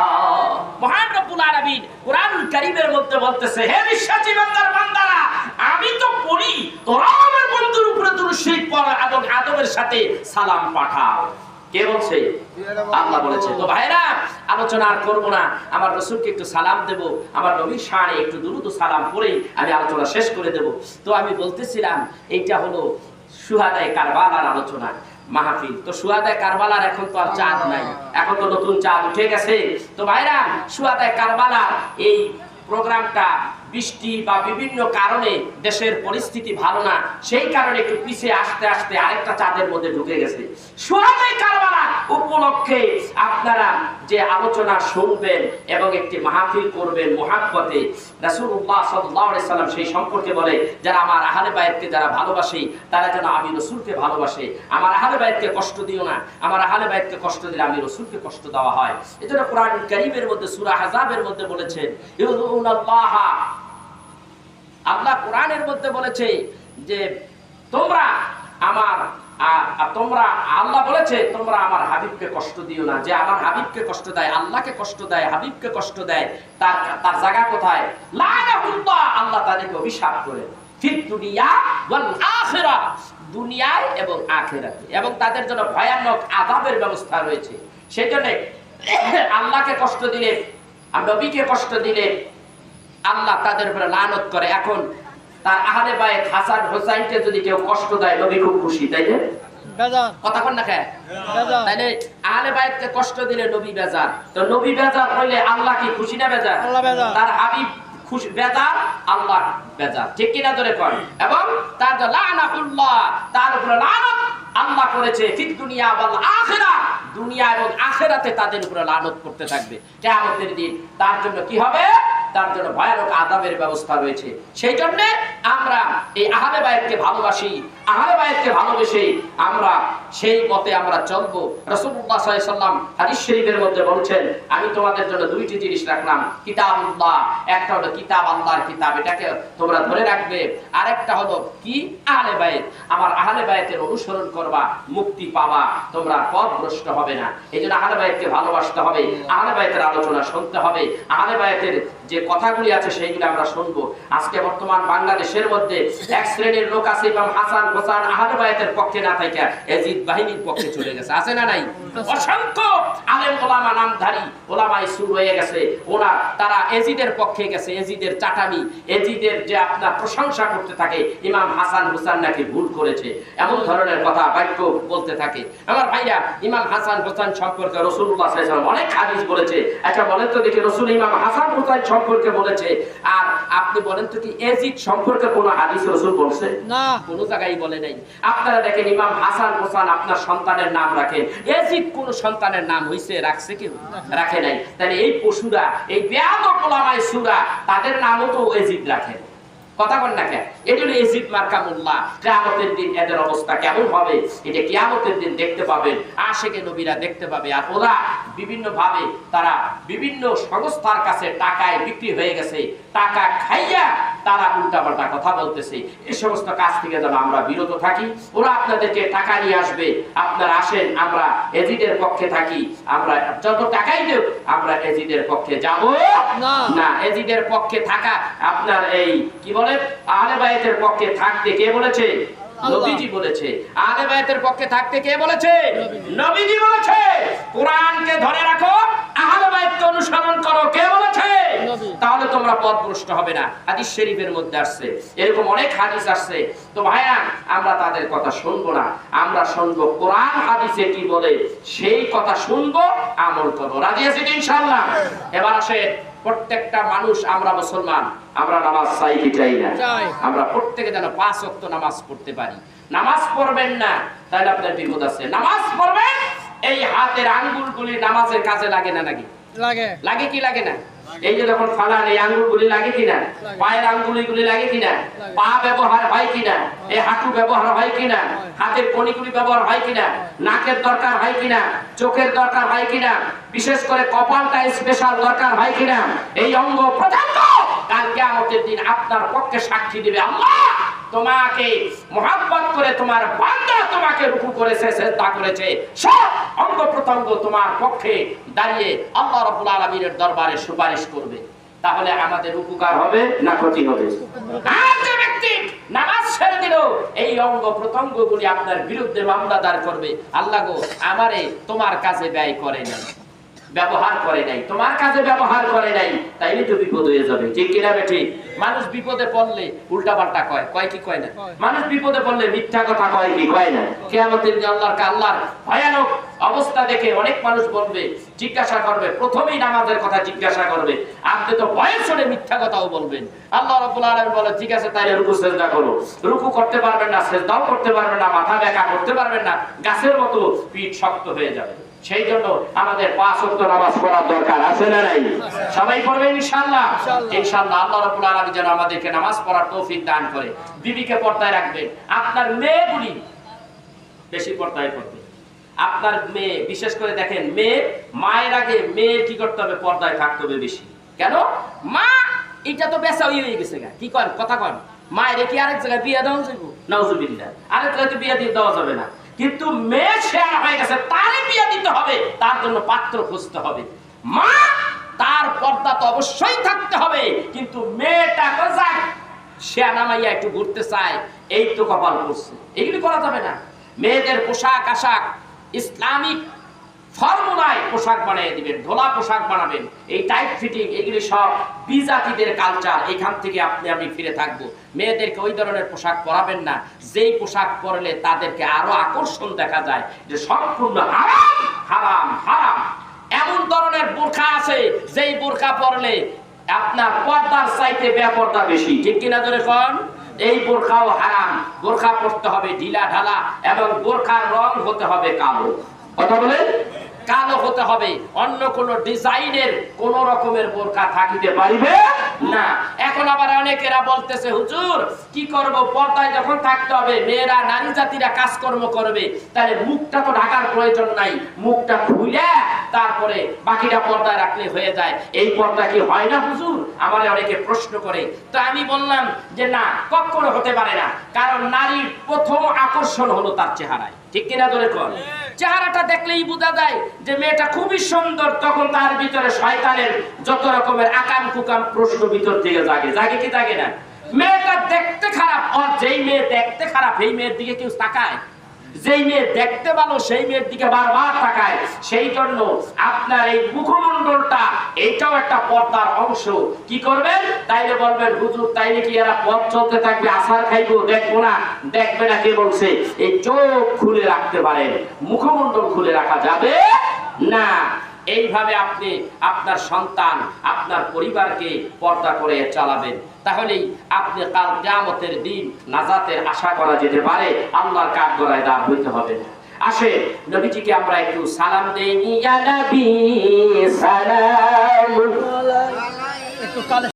মহান রব্বুল আলামিন কোরআনুল কারীমের মধ্যে বলতেছে, হে বিশ্বাসী বান্দার বান্দারা, আমি তো পড়ি, তোরা আমার বন্ধুর উপরে দুরূদ শরীফ পড় এবং আদবের সাথে সালাম পাঠাও। কে বলছে? আল্লাহ বলেছে। তো ভাইরা, আলোচনা আর করবো না, আমার রাসূলকে একটু সালাম দেব, আমার নবীর শানে একটু দুরূদ ও সালাম পড়েই আমি আলোচনা শেষ করে দেব। তো আমি বলতেছিলাম, এইটা হলো শুহাদায়ে কারবালার আলোচনা মাহফিল। তো শুহাদায়ে কারবালার এখন তো আর চাঁদ নাই, এখন তো নতুন চাঁদ উঠে গেছে। তো ভাইরা, শুহাদায়ে কারবালার এই প্রোগ্রামটা বৃষ্টি বা বিভিন্ন কারণে দেশের পরিস্থিতি ভালো না, সেই কারণে একটু পিছিয়ে আসতে আসতে আরেকটা চাঁদের মধ্যে ঢুকে গেছে। শুহাদায়ে কারবালা উপলক্ষে আপনারা যে আলোচনা শুনবেন এবং একটি মাহফিল করবেন মুহাব্বতে, রাসূলুল্লাহ সাল্লাল্লাহু আলাইহি সাল্লাম সেই সম্পর্কে বলে, যারা আমার আহলে বায়তকে যারা ভালোবাসে তারা যেন আমি রাসূলকে ভালোবাসে। আমার আহলে বায়তকে কষ্ট দিও না, আমার আহলে বায়তকে কষ্ট দিলে আমি রাসূলকে কষ্ট দেওয়া হয়। এজন্য কোরআনুল কারীমের মধ্যে সূরা আহজাবের মধ্যে বলেছেন, ইউযুনাল্লাহ, আল্লাহ কোরআনের মধ্যে বলেছে যে তোমরা আল্লাহ বলেছে তোমরা আমার হাবিবকে কষ্ট দিও না। যে আমার হাবিবকে কষ্ট দেয়, আল্লাহকে কষ্ট দেয়, হাবিবকে কষ্ট দেয়, তার জায়গা কোথায়? লানাহুল্লাহ, আল্লাহ তাদেরকে অভিশাপ করে। ফিদ দুনিয়া ওয়াল আখিরাহ, দুনিয়ায় এবং আখিরাতে, এবং তাদের জন্য ভয়ানক আযাবের ব্যবস্থা রয়েছে। সেজন্য আল্লাহকে কষ্ট দিলে, নবীকে কষ্ট দিলে আল্লাহ তাদের উপরে লানত করে। এখন তার আহলে বায়ত হাসান হোসাইনকে যদি কেউ কষ্ট দেয়, নবী খুব খুশি, তাই না? বেজার। কথা কোন না খায়? বেজার। তাইলে আহলে বায়তকে কষ্ট দিলে নবী বেজার। তো নবী বেজার হইলে আল্লাহ কি খুশি না বেজার? আল্লাহ বেজার। তার হাবিব খুশি, বেজার, আল্লাহ বেজার। ঠিক কিনা ধরে কর। এবং তার যে লানাতুল্লাহ, তার উপরে লানত আল্লাহ করেছে। ফিদ দুনিয়া ওয়াল আখিরাহ, দুনিয়া এবং আখিরাতে তাদের উপরে লানত করতে থাকবে কিয়ামতের দিন। তার জন্য কি হবে? তার জন্য ভয়ানক আযাবের ব্যবস্থা রয়েছে। সেই জন্য আমরা এই আহলে বায়তকে ভালোবাসি, আহলে বায়তকে ভালোবেসে আমরা সেই মতে আমরা চলবো। রাসূলুল্লাহ সাল্লাল্লাহু আলাইহি ওয়াসাল্লাম হাদিস শরীফের মধ্যে বলছেন, আমি তোমাদের জন্য দুইটি জিনিস রাখলাম, কিতাবুল্লাহ, একটা হলো কিতাব, আল্লাহর কিতাব, এটাকে তোমরা ধরে রাখবে। আরেকটা হলো কি? আহলে বায়ত, আমার আহলে বায়তের অনুসরণ করবা, মুক্তি পাবা, তোমরা পথভ্রষ্ট হবে না। এইজন্য আহলে বায়তকে ভালোবাসতে হবে, আহলে বায়তের আলোচনা শুনতে হবে, আহলে বায়তের যে কথাগুলি আছে সেইগুলো আমরা শুনবো। আজকে বর্তমান বাংলাদেশের মধ্যে এক শ্রেণীর লোক আছে, ইমাম হাসান হোসেন আহলে বায়তের পক্ষে না থেকে এজিদ বাহিনীর পক্ষে চলে গেছে, আছে না নাই? অসংখ্য আলেম ওলামা নামধারী ওলামায়ে সুর হয়ে গেছে, তারা এজিদের পক্ষে গেছে। এজিদের চাটামি, এজিদের যে আপনার প্রশংসা করতে থাকে, ইমাম হাসান হোসেন নাকি ভুল করেছে, এমন ধরনের কথা বাক্য বলতে থাকে। আমার ভাইয়া, ইমাম হাসান হোসেন সম্পর্কে রাসূলুল্লাহ সাল্লাল্লাহু আলাইহি ওয়াসাল্লাম অনেক হাদিস বলেছে। আচ্ছা বলেন তো দেখি, রাসূল ইমাম হাসান হোসেন সম্পর্কে বলেছে, আর আপনি বলেন তো কি এজিদ সম্পর্কে কোনো হাদিস রাসূল বলছে? না, কোনো জায়গায় বলে নাই। আপনারা দেখেন, ইমাম হাসান হোসেন আপনার সন্তানের নাম রাখেন, এজিদ কোন সন্তানের নাম হইছে? রাখছে কেউ? রাখে নাই। তাহলে এই পশুরা, এই বেয়াদব ওলামায়ে সুরা, তাদের নামও তো এজিদ রাখেন। কথা বল না কেন? এটা হলো এজিদ মার্কা মোল্লা। কিয়ামতের দিন এদের অবস্থা কেমন হবে এটা কিয়ামতের দিন দেখতে পাবেন, আশিকে নবীরা দেখতে পাবে। আর ওরা বিভিন্ন ভাবে তারা বিভিন্ন সংস্থার কাছে টাকায় বিক্রি হয়ে গেছে, টাকা খাইয়া তারা উল্টাপাল্টা কথা বলতেছে। এই সমস্ত কাজ থেকে যেন আমরা বিরত থাকি। ওরা আপনাদেরকে টাকা নিয়ে আসবে, আপনারা আসেন, আমরা এজিদের পক্ষে থাকি, আমরা যত টাকাই দেব আমরা এজিদের পক্ষে যাব না। এজিদের পক্ষে থাকা আপনার এই কি বলে আহলে বায়তের পক্ষে থাকতে কে বলেছে? নবীজি বলেছে। আহলে বায়তের পক্ষে থাকতে কে বলেছে? নবীজি বলেছে। কোরআনকে ধরে রাখো, আহলে বায়তকে অনুসরণ করো, কে বলেছে? তাহলে তোমরা পথভ্রষ্ট হবে না। হাদিস শরীফের মধ্যে আসছে, এরকম অনেক হাদিস আসছে। তো ভাইয়া, আমরা তাদের কথা শুনবো না, আমরা শুনবো কোরআন হাদিসে কি বলে, সেই কথা শুনবো, আমল করবো। রাজি আছি ইনশাআল্লাহ? এবার আসে, প্রত্যেকটা মানুষ, আমরা মুসলমান, আমরা নামাজ চাই কি চাই না? আমরা প্রত্যেকে যেন 5 ওয়াক্ত নামাজ পড়তে পারি। নামাজ পড়বেন না তাহলে আপনার বিপদ আছে। নামাজ পড়বেন, এই হাতের আঙ্গুলগুলি নামাজের কাজে লাগে না নাকি? লাগে। লাগে কি লাগে না? এই যে যখন ফালান এই আঙ্গুলগুলি লাগে কিনা, পায়ের আঙ্গুলগুলি লাগে কিনা, পা ব্যবহার হয় কিনা, এই হাঁটু ব্যবহার হয় কিনা, হাতের কণিগুলি ব্যবহার হয় কিনা, নাকের দরকার হয় কিনা, চোখের দরকার হয় কিনা, বিশেষ করে কপালটা স্পেশাল দরকার হয় কিনা, এই অঙ্গ প্রত্যঙ্গ কাল কিয়ামতের দিন আপনার পক্ষে সাক্ষী দিবে। আল্লাহ তোমাকে মহব্বত করে তোমার বান্দা তোমাকে রুকু করেছে, সিজদা করেছে, সব অঙ্গ প্রত্যঙ্গ তোমার পক্ষে দাঁড়িয়ে আল্লাহ রাব্বুল আলামিনের দরবারে সুপারিশ করবে। তাহলে আমাদের উপকার হবে না ক্ষতি হবে? আর যে ব্যক্তি নামাজ ছেড়ে দিল এই অঙ্গ প্রত্যঙ্গগুলি আপনার বিরুদ্ধে মামলা দায়ের করবে। আল্লাহ গো আমারে তোমার কাজে ব্যয় করে না, ব্যবহার করে নাই, তোমার কাজে ব্যবহার করে নাই, তাইলে তো বিপদ হয়ে যাবে। ঠিক কিনা বেঠি? মানুষ বিপদে পড়লে উল্টা পাল্টা কয়, কয় কি কয় না? মানুষ বিপদে পড়লে মিথ্যা কথা কয় কি কয় না? কিয়ামতের দিন আল্লাহর ভয়ানক অবস্থা দেখে অনেক মানুষ বলবে, জিজ্ঞাসা করবে, প্রথমেই নামাজের কথা জিজ্ঞাসা করবে, আপনি তো ভয়ের সঙ্গে মিথ্যা কথাও বলবেন। আল্লাহ রাব্বুল আলামিন বলে ঠিক আছে তাইলে রুকু সিজদা করো। রুকু করতে পারবেন না, সিজদাও করতে পারবেন না, মাথা বেঁকা করতে পারবেন না, গাছের মতো পিঠ শক্ত হয়ে যাবে। সেই জন্য আমাদের 5 ওয়াক্ত নামাজ পড়ার দরকার আছে না নাই? সবাই পড়বে ইনশাআল্লাহ। ইনশাআল্লাহ আল্লাহ রাব্বুল আলামিন যেন আমাদেরকে নামাজ পড়ার তৌফিক দান করে। বিবিকে পর্দায় রাখবেন, আপনার মেয়েগুলি বেশি পর্দায় পড়বে। আপনার মেয়ে বিশেষ করে দেখেন, মেয়ে মায়ের আগে মেয়ের কি করতে হবে? পর্দায় থাকতে হবে বেশি। কেন? মা এটা তো বেচা হয়ে গেছে গা, কি করেন কথা কন, মায়ের কি আরেক জায়গায় বিয়ে দেওয়া যাবে? নাউজুবিল্লাহ, আরেক জায়গায় তো বিয়ে দিয়ে দেওয়া যাবে না। কিন্তু মেয়ে শেয়ার হয়ে গেছে, তারে বিয়ে দিতে হবে, তার জন্য পাত্র খুঁজতে হবে। মা তার পর্দা তো অবশ্যই থাকতে হবে, কিন্তু মেয়েটা যাক শেয়ানা মাইয়া একটু ঘুরতে চায়, এই তো কপাল করছে, এগুলি করা যাবে না। মেয়েদের পোশাক আশাক ইসলামিক ফর্মুলায় পোশাক বানিয়ে দিবেন, ধোলা পোশাক বানাবেন, এই টাইট ফিটিং এগুলি সব বিজাতিদের কালচার, এখান থেকে আমি ফিরে থাকবো। মেয়েদেরকে ওই ধরনের পোশাক পরাবেন না, যেই পোশাক পরলে তাদেরকে আরো আকর্ষণ দেখা যায়, যে সম্পূর্ণ হারাম হারাম হারাম। এমন ধরনের বোরখা আছে যেই বোরখা পরলে আপনার পর্দার চাইতে বেপর্দা বেশি। ঠিক কিনা ধরে কোন? এই বোরখাও হারাম। বোরখা পরতে হবে ঢিলা ঢালা, এবং বোরখার রং হতে হবে কালো। কথা বলে কালো হতে হবে, অন্য কোন ডিজাইনের কোন রকমের বোরকা থাকিতে পারিবে না। এখন আবার অনেকেরা বলতেছে হুজুর কি করব, পর্দায় যখন থাকতে হবে, মেয়েরা নারী জাতিরা কাজকর্ম করবে, তাহলে মুখটা তো ঢাকার প্রয়োজন নাই, মুখটা খুলে তারপরে বাকিটা পর্দায় রাখলে হয়ে যায়। এই পর্দা কি হয় না হুজুর? আমারে অনেকে প্রশ্ন করে। তো আমি বললাম যে না, কখনো হতে পারে না, কারণ নারীর প্রথম আকর্ষণ হলো তার চেহারায়। ঠিক কিনা ধরে কোন? চেহারাটা দেখলেই বোঝা যায় যে মেয়েটা খুবই সুন্দর, তখন তার ভিতরে শয়তানের যত রকমের আকাম কুকাম প্রশ্ন ভিতর থেকে জাগে। জাগে কি জাগে না? মেয়েটা দেখতে খারাপ, আর যেই মেয়ে দেখতে খারাপ এই মেয়ের দিকে কেউ তাকায়? যেই মেয়ে দেখতে ভালো সেই মেয়ের দিকে বারবার তাকায়। সেই জন্য আপনার এই মুখমণ্ডলটা এইটাও একটা পর্দার অংশ। কি করবেন? তাইলে বলবেন হুজুর তাইলে কি এরা পথ চলতে থাকবে, আসার খাইবো, দেখবো না? দেখবে না কে বলছে? এই চোখ খুলে রাখতে পারেন, মুখমণ্ডল খুলে রাখা যাবে না। এইভাবে আপনি আপনার সন্তান আপনার পরিবারকে পর্দা করে চালাবেন, তাহলেই আপনি কাল কিয়ামতের দিন নাজাতের আশা করা যেতে পারে, আল্লাহর কাঠগড়ায় দাঁড় হইতে হবে না। আসে নবীজিকে আমরা একটু সালাম দেই। ইয়া নবী সালাম।